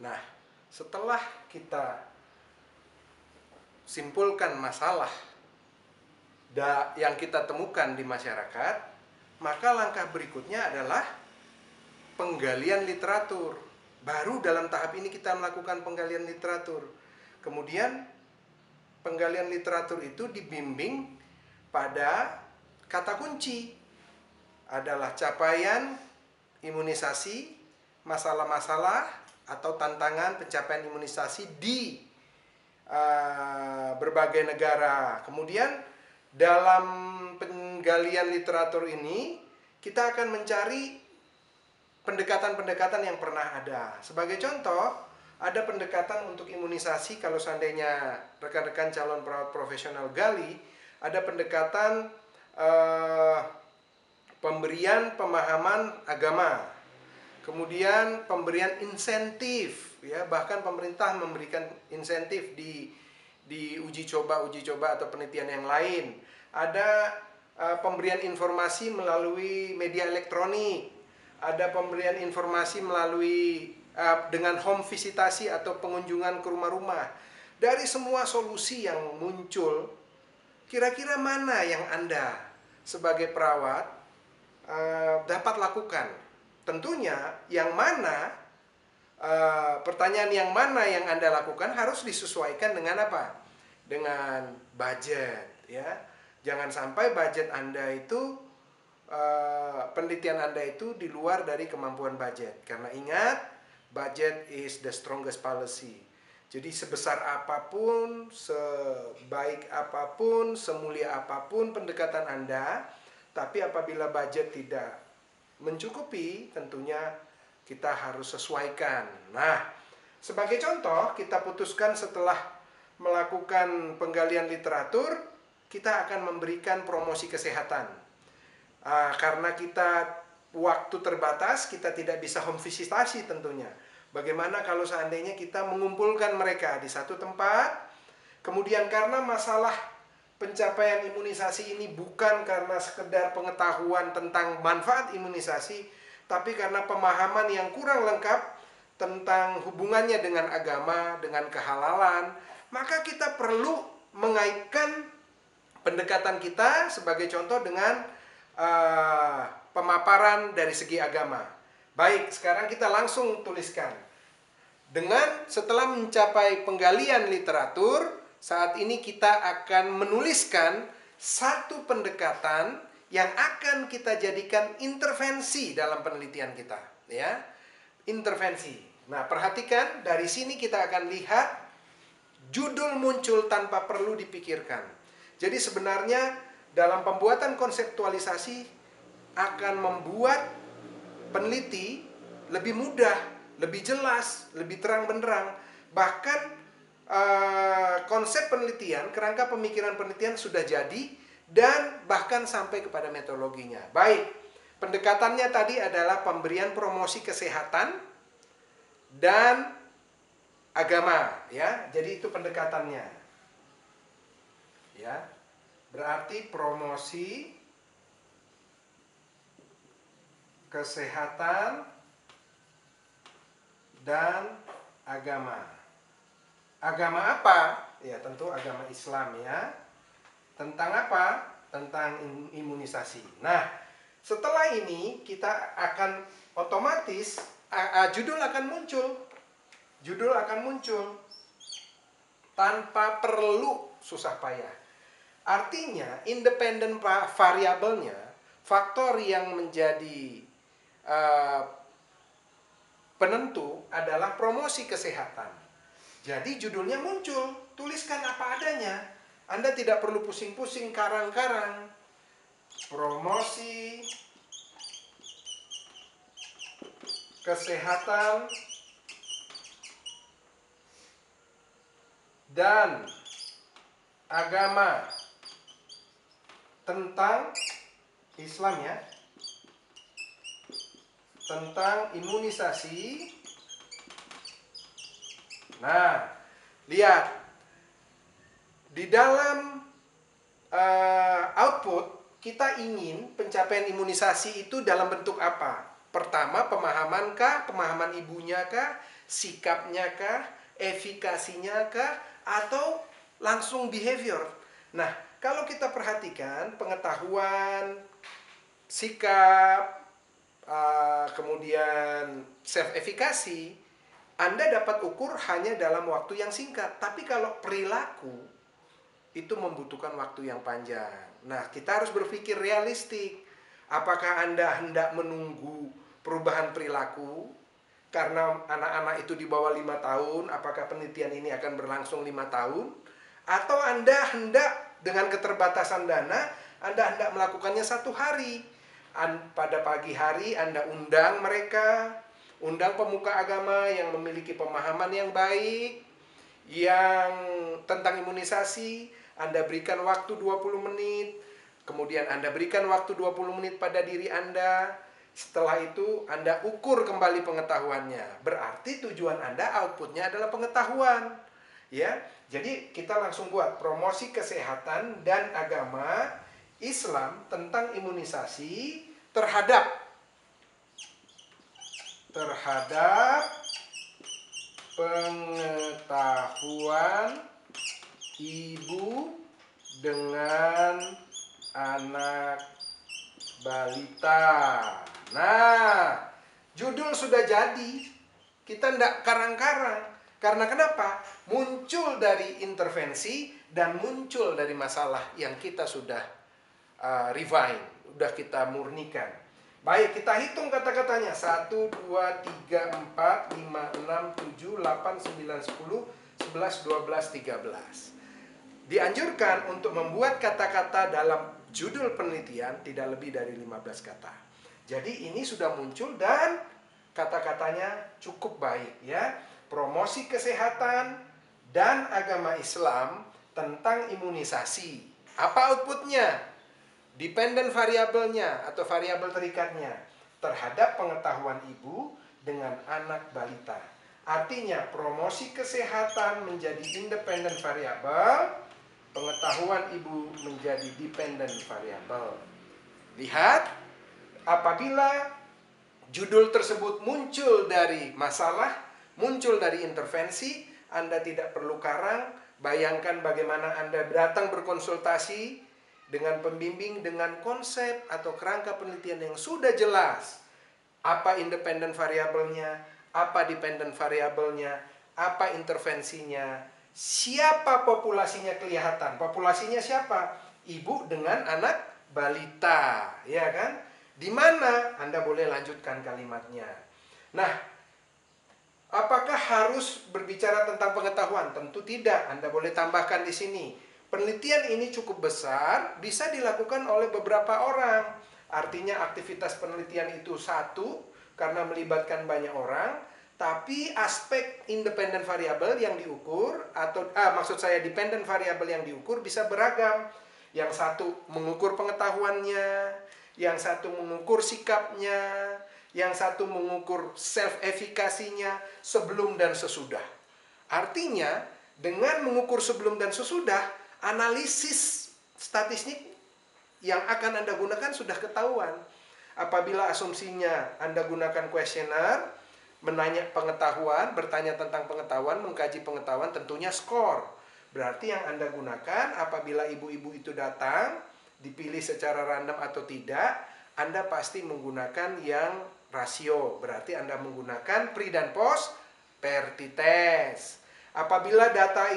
Nah, setelah kita simpulkan masalah yang kita temukan di masyarakat, maka langkah berikutnya adalah penggalian literatur. Baru dalam tahap ini kita melakukan penggalian literatur. Kemudian penggalian literatur itu dibimbing pada kata kunci adalah capaian imunisasi, masalah-masalah atau tantangan pencapaian imunisasi di berbagai negara. Kemudian dalam penggalian literatur ini kita akan mencari pendekatan-pendekatan yang pernah ada. Sebagai contoh, ada pendekatan untuk imunisasi. Kalau seandainya rekan-rekan calon perawat profesional gali, ada pendekatan pemberian pemahaman agama, kemudian pemberian insentif, ya, bahkan pemerintah memberikan insentif di uji coba atau penelitian yang lain. Ada pemberian informasi melalui media elektronik, ada pemberian informasi melalui dengan home visitasi atau pengunjungan ke rumah-rumah. Dari semua solusi yang muncul, kira-kira mana yang Anda sebagai perawat dapat lakukan? Tentunya yang mana, pertanyaan yang mana yang Anda lakukan harus disesuaikan dengan apa? Dengan budget, ya. Jangan sampai budget Anda itu, penelitian Anda itu di luar dari kemampuan budget. Karena ingat, budget is the strongest policy. Jadi sebesar apapun, sebaik apapun, semulia apapun pendekatan Anda, tapi apabila budget tidak mencukupi, tentunya kita harus sesuaikan. Nah, sebagai contoh, kita putuskan setelah melakukan penggalian literatur, kita akan memberikan promosi kesehatan. Karena kita waktu terbatas, kita tidak bisa home visitasi tentunya. Bagaimana kalau seandainya kita mengumpulkan mereka di satu tempat, kemudian karena masalah pencapaian imunisasi ini bukan karena sekedar pengetahuan tentang manfaat imunisasi, tapi karena pemahaman yang kurang lengkap tentang hubungannya dengan agama, dengan kehalalan, maka kita perlu mengaitkan pendekatan kita sebagai contoh dengan pemaparan dari segi agama. Baik, sekarang kita langsung tuliskan. Setelah mencapai penggalian literatur, saat ini kita akan menuliskan satu pendekatan yang akan kita jadikan intervensi dalam penelitian kita, ya. Intervensi. Nah, perhatikan dari sini kita akan lihat judul muncul tanpa perlu dipikirkan. Jadi sebenarnya dalam pembuatan konseptualisasi akan membuat peneliti lebih mudah, lebih jelas, lebih terang benderang. Bahkan konsep penelitian, kerangka pemikiran penelitian sudah jadi, dan bahkan sampai kepada metodologinya. Baik, pendekatannya tadi adalah pemberian promosi kesehatan dan agama, ya. Jadi itu pendekatannya, ya. Berarti promosi kesehatan dan agama. Agama apa? Ya, tentu agama Islam, ya. Tentang apa? Tentang imunisasi. Nah, setelah ini kita akan otomatis judul akan muncul. Judul akan muncul tanpa perlu susah payah. Artinya, independen variabelnya, faktor yang menjadi penentu adalah promosi kesehatan. Jadi judulnya muncul, tuliskan apa adanya. Anda tidak perlu pusing-pusing karang-karang. Promosi kesehatan dan agama tentang Islam, ya. Tentang imunisasi. Nah, lihat di dalam output kita ingin pencapaian imunisasi itu dalam bentuk apa? Pertama, pemahaman kah, pemahaman ibunya kah, sikapnya kah, efikasinya kah, atau langsung behavior. Nah, kalau kita perhatikan pengetahuan, sikap, kemudian self-efikasi, Anda dapat ukur hanya dalam waktu yang singkat. Tapi kalau perilaku, itu membutuhkan waktu yang panjang. Nah, kita harus berpikir realistik. Apakah Anda hendak menunggu perubahan perilaku? Karena anak-anak itu di bawah 5 tahun, apakah penelitian ini akan berlangsung 5 tahun? Atau Anda hendak dengan keterbatasan dana, Anda hendak melakukannya 1 hari. Pada pagi hari Anda undang mereka, undang pemuka agama yang memiliki pemahaman yang baik, yang tentang imunisasi. Anda berikan waktu 20 menit, kemudian Anda berikan waktu 20 menit pada diri Anda. Setelah itu Anda ukur kembali pengetahuannya. Berarti tujuan Anda, outputnya adalah pengetahuan. Ya, jadi kita langsung buat promosi kesehatan dan agama Islam tentang imunisasi terhadap pengetahuan ibu dengan anak balita. Nah, judul sudah jadi. Kita tidak karang-karang. Karena kenapa? Muncul dari intervensi dan muncul dari masalah yang kita sudah refine, sudah kita murnikan. Baik, kita hitung kata-katanya. 1, 2, 3, 4, 5, 6, 7, 8, 9, 10, 11, 12, 13. Dianjurkan untuk membuat kata-kata dalam judul penelitian tidak lebih dari 15 kata. Jadi ini sudah muncul dan kata-katanya cukup baik ya. Promosi kesehatan dan agama Islam tentang imunisasi. Apa outputnya? Dependent variabelnya atau variabel terikatnya terhadap pengetahuan ibu dengan anak balita. Artinya promosi kesehatan menjadi independent variabel, pengetahuan ibu menjadi dependent variabel. Lihat, apabila judul tersebut muncul dari masalah, muncul dari intervensi, Anda tidak perlu karang. Bayangkan bagaimana Anda datang berkonsultasi dengan pembimbing dengan konsep atau kerangka penelitian yang sudah jelas. Apa independent variabelnya, apa dependent variabelnya, apa intervensinya, siapa populasinya kelihatan. Populasinya siapa? Ibu dengan anak balita, ya kan? Di mana? Anda boleh lanjutkan kalimatnya. Nah, apakah harus berbicara tentang pengetahuan? Tentu tidak. Anda boleh tambahkan di sini. Penelitian ini cukup besar, bisa dilakukan oleh beberapa orang. Artinya aktivitas penelitian itu satu, karena melibatkan banyak orang. Tapi aspek independent variable yang diukur, atau maksud saya dependent variable yang diukur bisa beragam. Yang satu mengukur pengetahuannya, yang satu mengukur sikapnya, yang satu mengukur self-efikasinya sebelum dan sesudah. Artinya, dengan mengukur sebelum dan sesudah, analisis statistik yang akan Anda gunakan sudah ketahuan. Apabila asumsinya Anda gunakan kuesioner, menanya pengetahuan, bertanya tentang pengetahuan, mengkaji pengetahuan, tentunya skor. Berarti yang Anda gunakan apabila ibu-ibu itu datang, dipilih secara random atau tidak, Anda pasti menggunakan yang rasio. Berarti Anda menggunakan pre dan post per t-test. Apabila data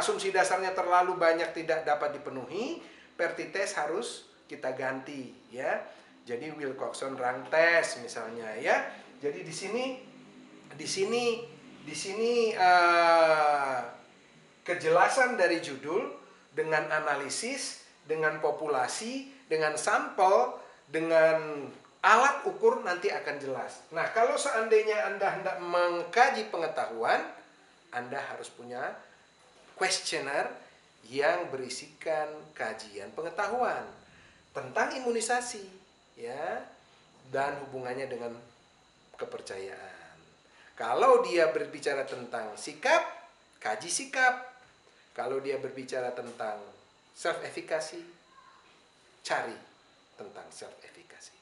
asumsi dasarnya terlalu banyak tidak dapat dipenuhi, per t-test harus kita ganti ya. Jadi Wilcoxon rank test misalnya ya. Jadi di sini kejelasan dari judul dengan analisis, dengan populasi, dengan sampel, dengan alat ukur nanti akan jelas. Nah, kalau seandainya Anda hendak mengkaji pengetahuan, Anda harus punya kuesioner yang berisikan kajian pengetahuan tentang imunisasi ya, dan hubungannya dengan kepercayaan. Kalau dia berbicara tentang sikap, kaji sikap. Kalau dia berbicara tentang self-efikasi, cari tentang self-efikasi.